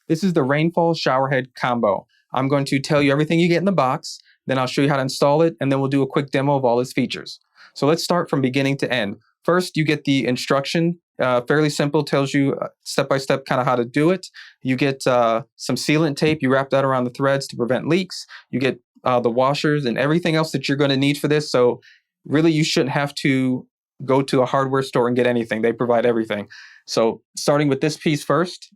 This is the Rainfall Showerhead Combo. I'm going to tell you everything you get in the box, then I'll show you how to install it, and then we'll do a quick demo of all its features. So let's start from beginning to end. First, you get the instruction, fairly simple, tells you step-by-step kind of how to do it. You get some sealant tape, you wrap that around the threads to prevent leaks. You get the washers and everything else that you're going to need for this. So really, you shouldn't have to go to a hardware store and get anything. They provide everything. So starting with this piece first,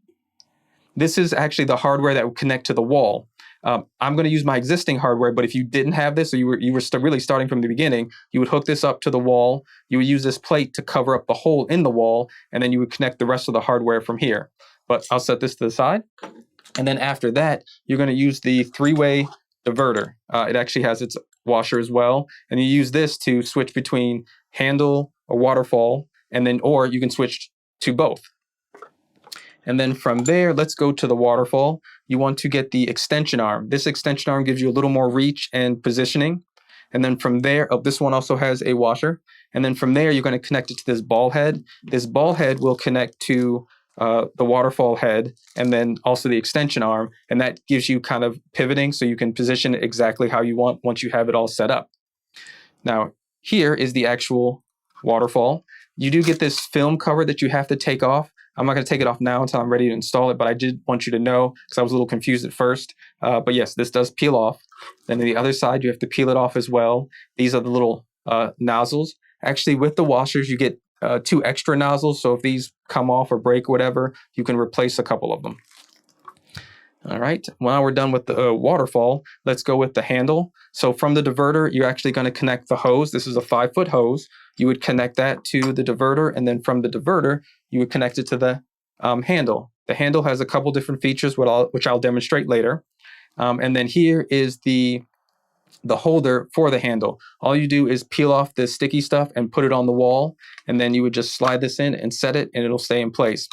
this is actually the hardware that would connect to the wall. I'm going to use my existing hardware, but if you didn't have this, or you were really starting from the beginning, you would hook this up to the wall. You would use this plate to cover up the hole in the wall, and then you would connect the rest of the hardware from here. But I'll set this to the side. And then after that, you're going to use the three-way diverter. It actually has its washer as well. And you use this to switch between handle or waterfall, and then, or you can switch to both. And then from there, let's go to the waterfall. You want to get the extension arm. This extension arm gives you a little more reach and positioning. And then from there, this one also has a washer. And then from there, you're going to connect it to this ball head. This ball head will connect to the waterfall head and then also the extension arm. And that gives you kind of pivoting so you can position it exactly how you want once you have it all set up. Now, here is the actual waterfall. You do get this film cover that you have to take off. I'm not going to take it off now until I'm ready to install it, but I did want you to know because I was a little confused at first. But yes, this does peel off. Then on the other side, you have to peel it off as well. These are the little nozzles. Actually, with the washers, you get 2 extra nozzles. So if these come off or break or whatever, you can replace a couple of them. All right, now we're done with the waterfall. Let's go with the handle. So from the diverter, you're actually going to connect the hose. This is a 5-foot hose. You would connect that to the diverter, and then from the diverter, you would connect it to the handle. The handle has a couple different features, which I'll demonstrate later. And then here is the holder for the handle. All you do is peel off this sticky stuff and put it on the wall, and then you would just slide this in and set it, and it'll stay in place.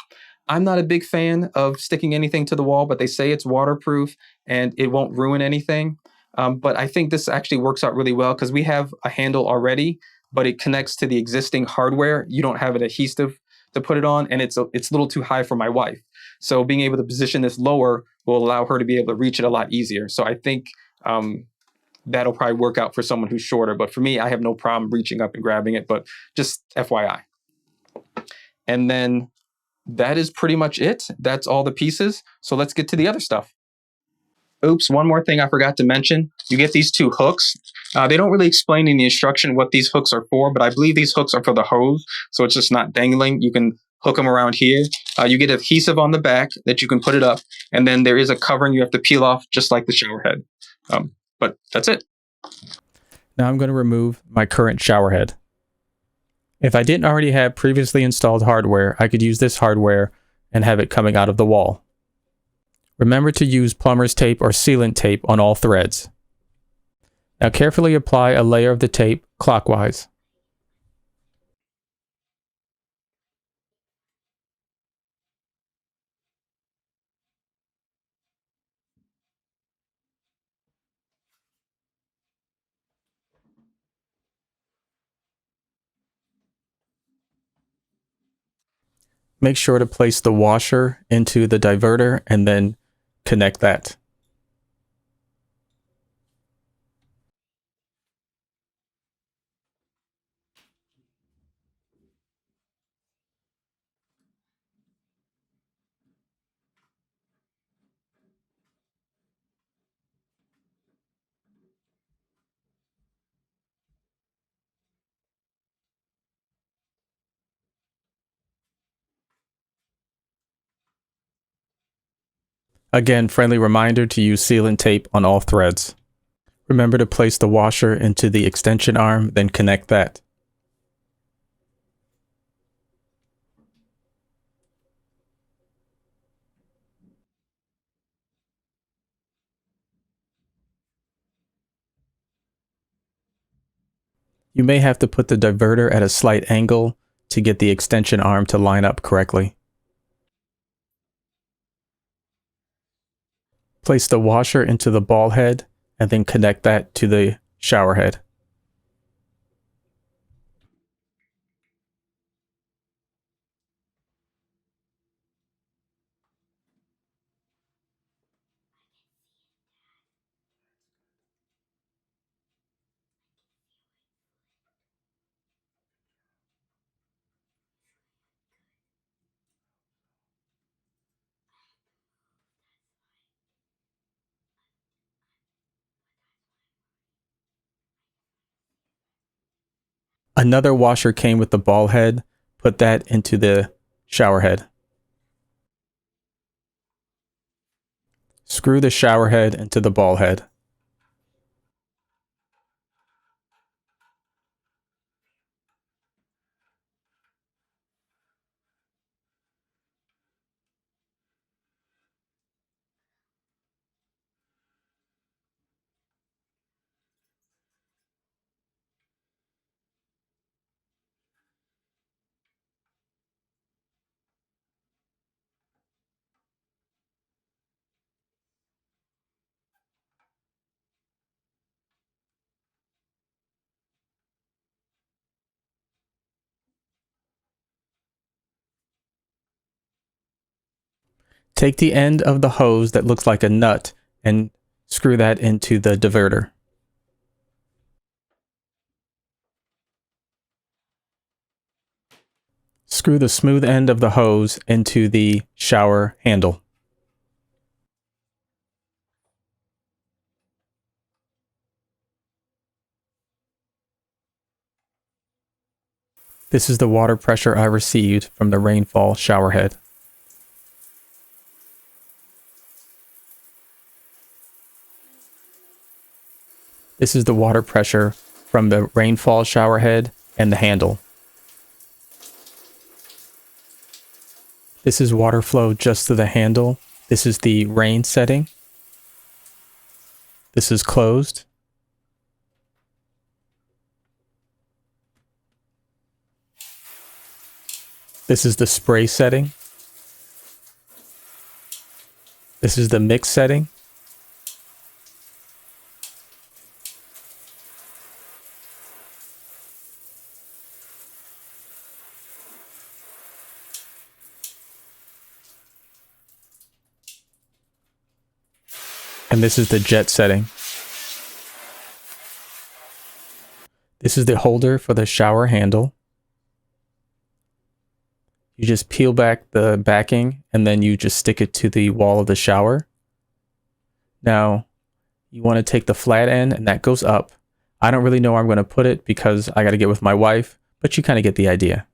I'm not a big fan of sticking anything to the wall, but they say it's waterproof and it won't ruin anything. But I think this actually works out really well because we have a handle already, but it connects to the existing hardware. You don't have an adhesive to put it on, and it's a little too high for my wife. So being able to position this lower will allow her to be able to reach it a lot easier. So I think that'll probably work out for someone who's shorter. But for me, I have no problem reaching up and grabbing it, but just FYI. And then that is pretty much it. That's all the pieces. So let's get to the other stuff. Oops, one more thing I forgot to mention. You get these 2 hooks. They don't really explain in the instruction what these hooks are for, but I believe these hooks are for the hose, so it's just not dangling. You can hook them around here. You get adhesive on the back that you can put it up, and then there is a covering you have to peel off just like the shower head. But that's it. Now I'm going to remove my current shower head. If I didn't already have previously installed hardware, I could use this hardware and have it coming out of the wall. Remember to use plumber's tape or sealant tape on all threads. Now carefully apply a layer of the tape clockwise. Make sure to place the washer into the diverter and then connect that. Again, friendly reminder to use sealant tape on all threads. Remember to place the washer into the extension arm, then connect that. You may have to put the diverter at a slight angle to get the extension arm to line up correctly. Place the washer into the ball head and then connect that to the shower head. Another washer came with the ball head. Put that into the shower head. Screw the shower head into the ball head. Take the end of the hose that looks like a nut and screw that into the diverter. Screw the smooth end of the hose into the shower handle. This is the water pressure I received from the rainfall shower head. This is the water pressure from the rainfall shower head and the handle. This is water flow just to the handle. This is the rain setting. This is closed. This is the spray setting. This is the mix setting. And this is the jet setting. This is the holder for the shower handle. You just peel back the backing and then you just stick it to the wall of the shower. Now, you want to take the flat end and that goes up. I don't really know where I'm going to put it because I got to get with my wife, but you kind of get the idea.